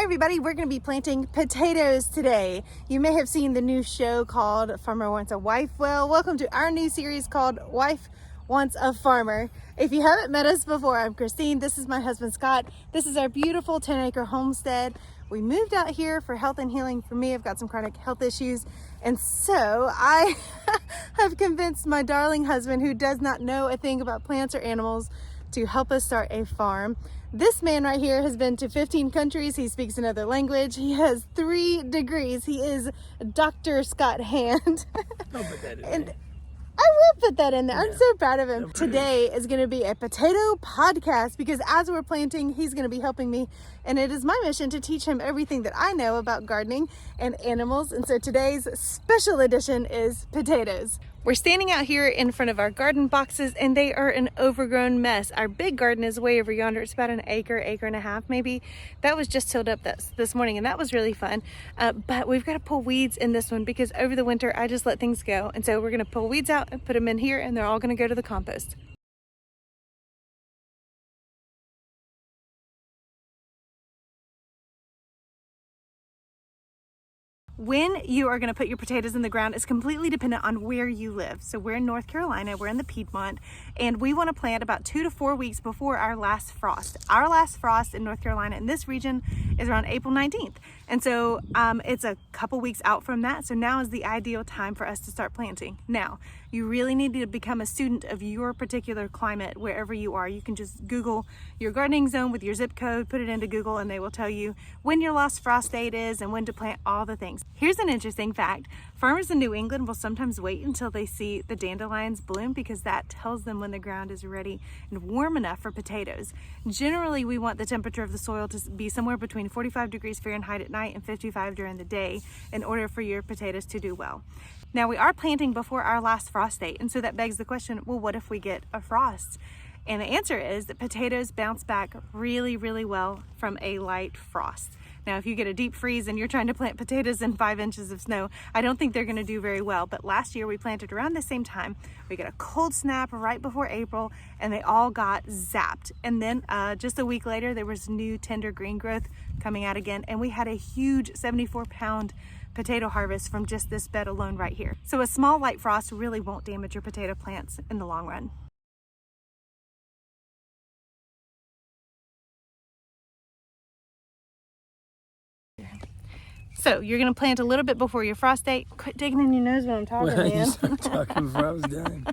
everybody, we're going to be planting potatoes today. You may have seen the new show called Farmer Wants a Wife. Well, welcome to our new series called Wife Wants a Farmer. If you haven't met us before, I'm Christine. This is my husband Scott. This is our beautiful 10-acre homestead. We moved out here for health and healing. For me, I've got some chronic health issues, and so I have convinced my darling husband, who does not know a thing about plants or animals, to help us start a farm. This man right here has been to 15 countries. He speaks another language. He has 3 degrees. He is Dr. Scott Hand. I'll put that in And there. I will put that in there. I'm so proud of him. Today is going to be a potato podcast because as we're planting, he's going to be helping me. And it is my mission to teach him everything that I know about gardening and animals. And so today's special edition is potatoes. We're standing out here in front of our garden boxes and they are an overgrown mess. Our big garden is way over yonder. It's about an acre and a half maybe. That was just tilled up this morning and that was really fun. But we've got to pull weeds in this one because over the winter I just let things go. And so we're going to pull weeds out and put them in here and they're all going to go to the compost. When you are going to put your potatoes in the ground is completely dependent on where you live. So we're in North Carolina, we're in the Piedmont, and we want to plant about 2 to 4 weeks before our last frost. Our last frost in North Carolina in this region is around April 19th. And so it's a couple weeks out from that. So now is the ideal time for us to start planting. Now, you really need to become a student of your particular climate wherever you are. You can just Google your gardening zone with your zip code, put it into Google, and they will tell you when your last frost date is and when to plant all the things. Here's an interesting fact. Farmers in New England will sometimes wait until they see the dandelions bloom because that tells them when the ground is ready and warm enough for potatoes. Generally, we want the temperature of the soil to be somewhere between 45 degrees Fahrenheit at night and 55 during the day in order for your potatoes to do well. Now, we are planting before our last frost date, and so that begs the question, well, what if we get a frost? And the answer is that potatoes bounce back really, really well from a light frost. Now, if you get a deep freeze and you're trying to plant potatoes in 5 inches of snow, I don't think they're going to do very well. But last year we planted around the same time. We got a cold snap right before April and they all got zapped. And then just a week later, there was new tender green growth coming out again. And we had a huge 74-pound potato harvest from just this bed alone right here. So a small light frost really won't damage your potato plants in the long run. So you're going to plant a little bit before your frost date. Quit digging in your nose when I'm talking, man. You started talking before I was done.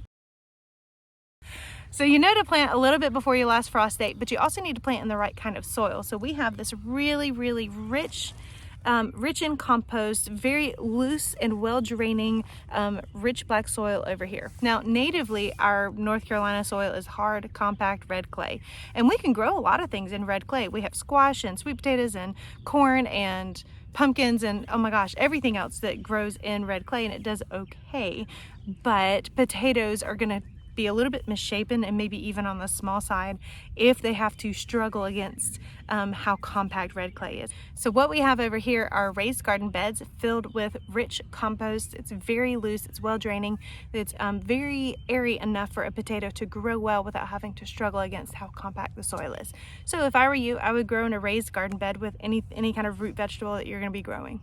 So you know to plant a little bit before your last frost date, but you also need to plant in the right kind of soil. So we have this really, really rich in compost, very loose and well-draining, rich black soil over here. Now, natively, our North Carolina soil is hard, compact, red clay. And we can grow a lot of things in red clay. We have squash and sweet potatoes and corn and pumpkins and, oh my gosh, everything else that grows in red clay, and it does okay. But potatoes are gonna be a little bit misshapen and maybe even on the small side if they have to struggle against how compact red clay is. So what we have over here are raised garden beds filled with rich compost. It's very loose, it's well draining, it's very airy enough for a potato to grow well without having to struggle against how compact the soil is. So if I were you, I would grow in a raised garden bed with any kind of root vegetable that you're going to be growing.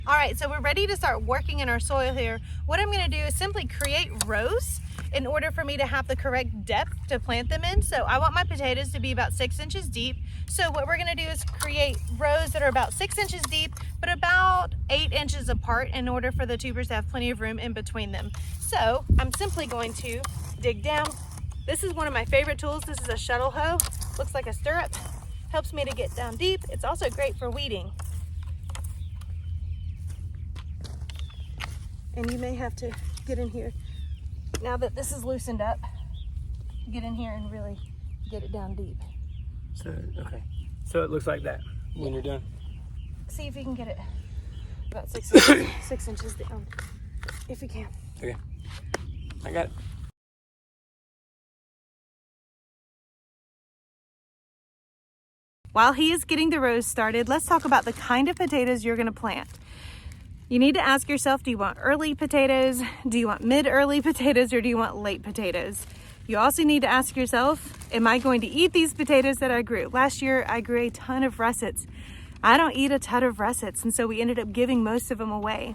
All right, so we're ready to start working in our soil here. What I'm gonna do is simply create rows in order for me to have the correct depth to plant them in. So I want my potatoes to be about 6 inches deep. So what we're gonna do is create rows that are about 6 inches deep, but about 8 inches apart in order for the tubers to have plenty of room in between them. So I'm simply going to dig down. This is one of my favorite tools. This is a shuttle hoe. Looks like a stirrup. Helps me to get down deep. It's also great for weeding. And you may have to get in here, now that this is loosened up, get in here and really get it down deep. So, okay. So it looks like that when you're done. See if you can get it about 6 inches, 6 inches down, if you can. Okay, I got it. While he is getting the rows started, let's talk about the kind of potatoes you're gonna plant. You need to ask yourself, do you want early potatoes? Do you want mid-early potatoes, or do you want late potatoes? You also need to ask yourself, am I going to eat these potatoes that I grew? Last year, I grew a ton of russets. I don't eat a ton of russets, and so we ended up giving most of them away.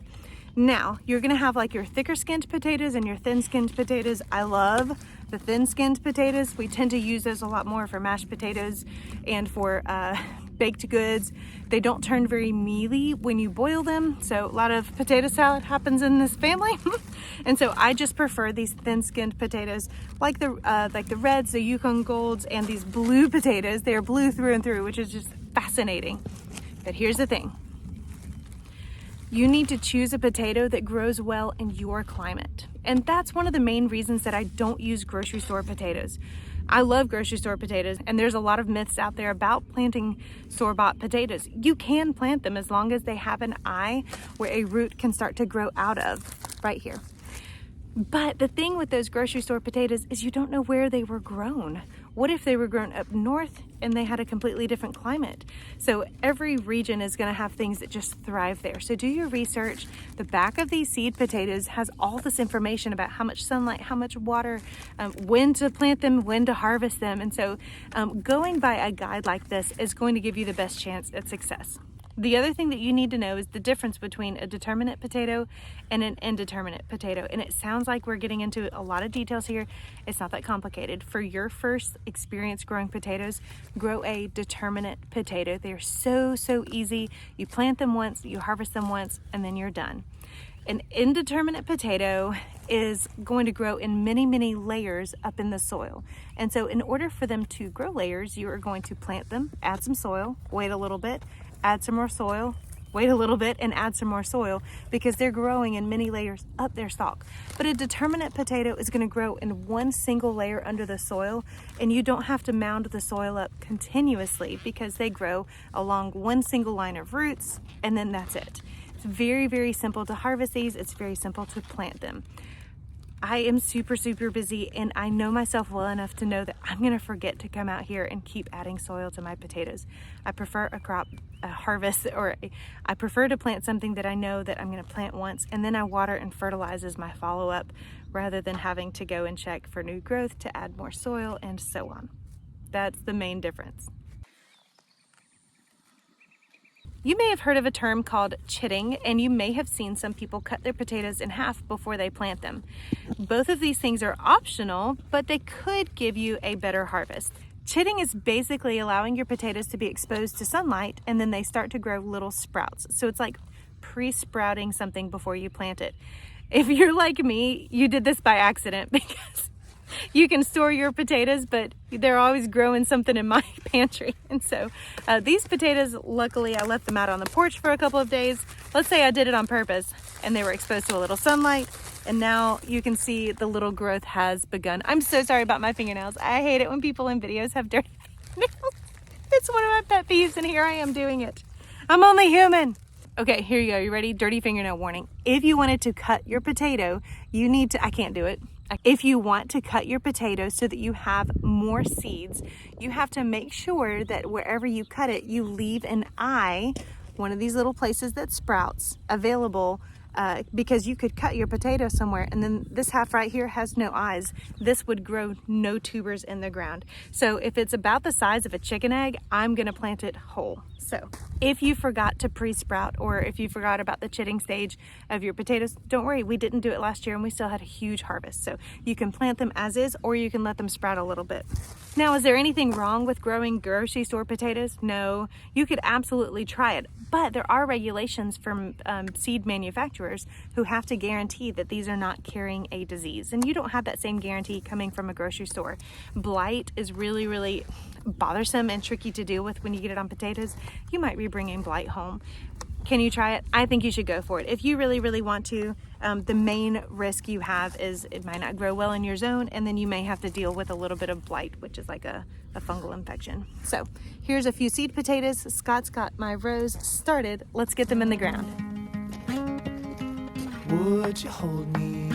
Now, you're gonna have like your thicker skinned potatoes and your thin skinned potatoes. I love the thin skinned potatoes. We tend to use those a lot more for mashed potatoes and for baked goods. They don't turn very mealy when you boil them, so a lot of potato salad happens in this family. And so I just prefer these thin skinned potatoes, like the reds, the Yukon Golds, and these blue potatoes. They are blue through and through, which is just fascinating. But here's the thing. You need to choose a potato that grows well in your climate. And that's one of the main reasons that I don't use grocery store potatoes. I love grocery store potatoes, and there's a lot of myths out there about planting store-bought potatoes. You can plant them as long as they have an eye where a root can start to grow out of, right here. But the thing with those grocery store potatoes is you don't know where they were grown. What if they were grown up north and they had a completely different climate? So every region is going to have things that just thrive there. So do your research. The back of these seed potatoes has all this information about how much sunlight, how much water, when to plant them, when to harvest them. And so going by a guide like this is going to give you the best chance at success. The other thing that you need to know is the difference between a determinate potato and an indeterminate potato. And it sounds like we're getting into a lot of details here. It's not that complicated. For your first experience growing potatoes, grow a determinate potato. They're so easy. You plant them once, you harvest them once, and then you're done. An indeterminate potato is going to grow in many layers up in the soil. And so in order for them to grow layers, you are going to plant them, add some soil, wait a little bit, add some more soil, wait a little bit, and add some more soil, because they're growing in many layers up their stalk. But a determinate potato is going to grow in one single layer under the soil, and you don't have to mound the soil up continuously because they grow along one single line of roots, and then that's it. It's very simple to harvest these. It's very simple to plant them. I am super busy, and I know myself well enough to know that I'm going to forget to come out here and keep adding soil to my potatoes. I prefer a harvest, or I prefer to plant something that I know that I'm going to plant once, and then I water and fertilize as my follow-up, rather than having to go and check for new growth to add more soil and so on. That's the main difference. You may have heard of a term called chitting, and you may have seen some people cut their potatoes in half before they plant them. Both of these things are optional, but they could give you a better harvest. Chitting is basically allowing your potatoes to be exposed to sunlight, and then they start to grow little sprouts. So it's like pre-sprouting something before you plant it. If you're like me, you did this by accident, because you can store your potatoes, but they're always growing something in my pantry. And so these potatoes, luckily I left them out on the porch for a couple of days. Let's say I did it on purpose and they were exposed to a little sunlight, and now you can see the little growth has begun. I'm so sorry about my fingernails. I hate it when people in videos have dirty fingernails. It's one of my pet peeves, and here I am doing it. I'm only human. Okay, here you go. You ready? Dirty fingernail warning. If you wanted to cut your potato, you need to, I can't do it. If you want to cut your potatoes so that you have more seeds, you have to make sure that wherever you cut it, you leave an eye, one of these little places that sprouts, available, because you could cut your potato somewhere and then this half right here has no eyes. This would grow no tubers in the ground. So if it's about the size of a chicken egg, I'm gonna plant it whole. So if you forgot to pre-sprout, or if you forgot about the chitting stage of your potatoes, don't worry, we didn't do it last year and we still had a huge harvest. So you can plant them as is, or you can let them sprout a little bit. Now, is there anything wrong with growing grocery store potatoes? No, you could absolutely try it, but there are regulations from seed manufacturers who have to guarantee that these are not carrying a disease, and you don't have that same guarantee coming from a grocery store. Blight is really bothersome and tricky to deal with when you get it on potatoes. You might be bringing blight home. Can you try it? I think you should go for it. If you really want to, the main risk you have is it might not grow well in your zone, and then you may have to deal with a little bit of blight, which is like a fungal infection. So here's a few seed potatoes. Scott's got my rows started. Let's get them in the ground. Would you hold me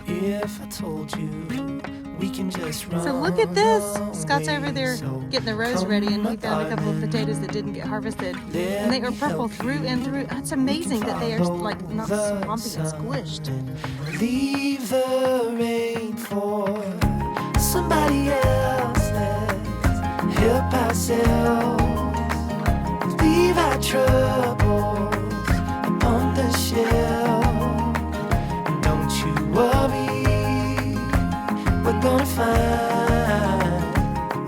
if I told you we can just run? So look at this. Scott's over there getting the rows ready, and we found a couple of potatoes that didn't get harvested, and they are purple through and through. It's amazing that they are like not swampy and squished. Leave the rain for somebody else. Let's help ourselves. Leave our troubles upon the shelf. And don't you worry, we're gonna find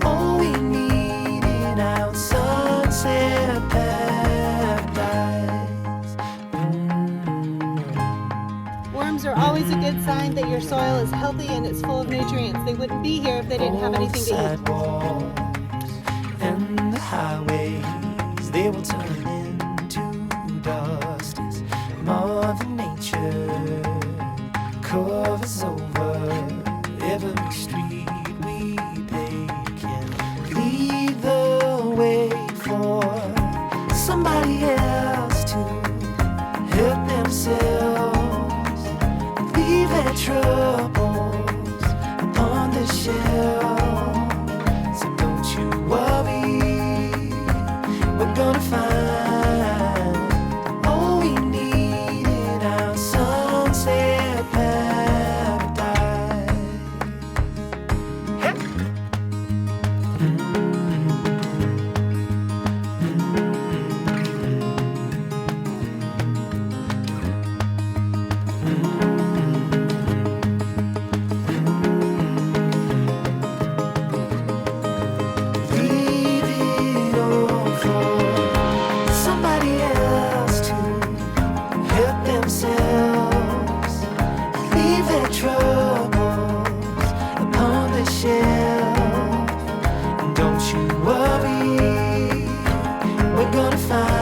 all we need in our sunset paradise. Worms are always a good sign that your soil is healthy and it's full of nutrients. They wouldn't be here if they didn't have anything to eat. Sidewalks and the highways, they will turn into dust as Mother Nature covers over every street we pave. Can lead the way for somebody else to help themselves, leave their troubles upon the shelf. So don't you worry, we're gonna find all we need in our sunset paradise. Leave it all for somebody else to help themselves, leave their troubles upon the shelf. And don't you worry, we're gonna find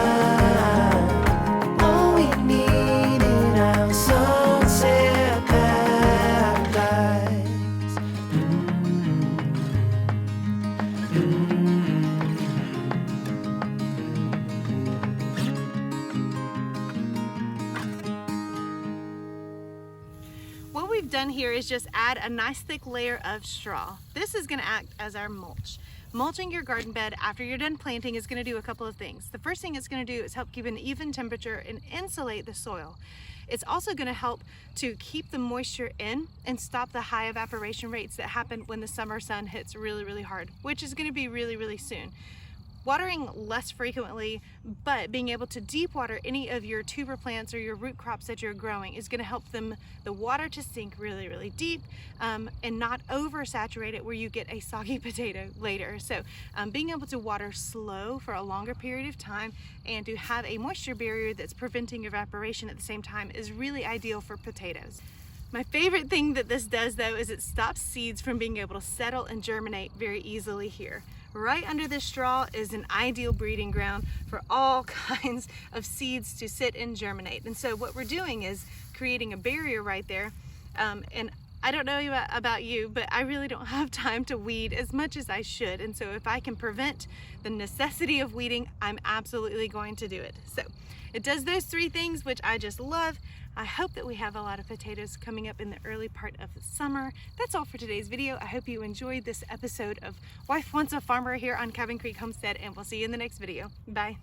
all we need in our sunset paradise. What we've done here is just add a nice thick layer of straw. This is going to act as our mulch. Mulching your garden bed after you're done planting is going to do a couple of things. The first thing it's going to do is help keep an even temperature and insulate the soil. It's also going to help to keep the moisture in and stop the high evaporation rates that happen when the summer sun hits really, really hard, which is going to be really, really soon. Watering less frequently, but being able to deep water any of your tuber plants or your root crops that you're growing is going to help the water to sink really, really deep and not oversaturate it where you get a soggy potato later. So being able to water slow for a longer period of time and to have a moisture barrier that's preventing evaporation at the same time is really ideal for potatoes. My favorite thing that this does though is it stops seeds from being able to settle and germinate very easily here. Right under this straw is an ideal breeding ground for all kinds of seeds to sit and germinate. And so what we're doing is creating a barrier right there. And I don't know about you, but I really don't have time to weed as much as I should. And so if I can prevent the necessity of weeding, I'm absolutely going to do it. So it does those three things, which I just love. I hope that we have a lot of potatoes coming up in the early part of the summer. That's all for today's video. I hope you enjoyed this episode of Wife Wants a Farmer here on Cabin Creek Homestead, and we'll see you in the next video. Bye.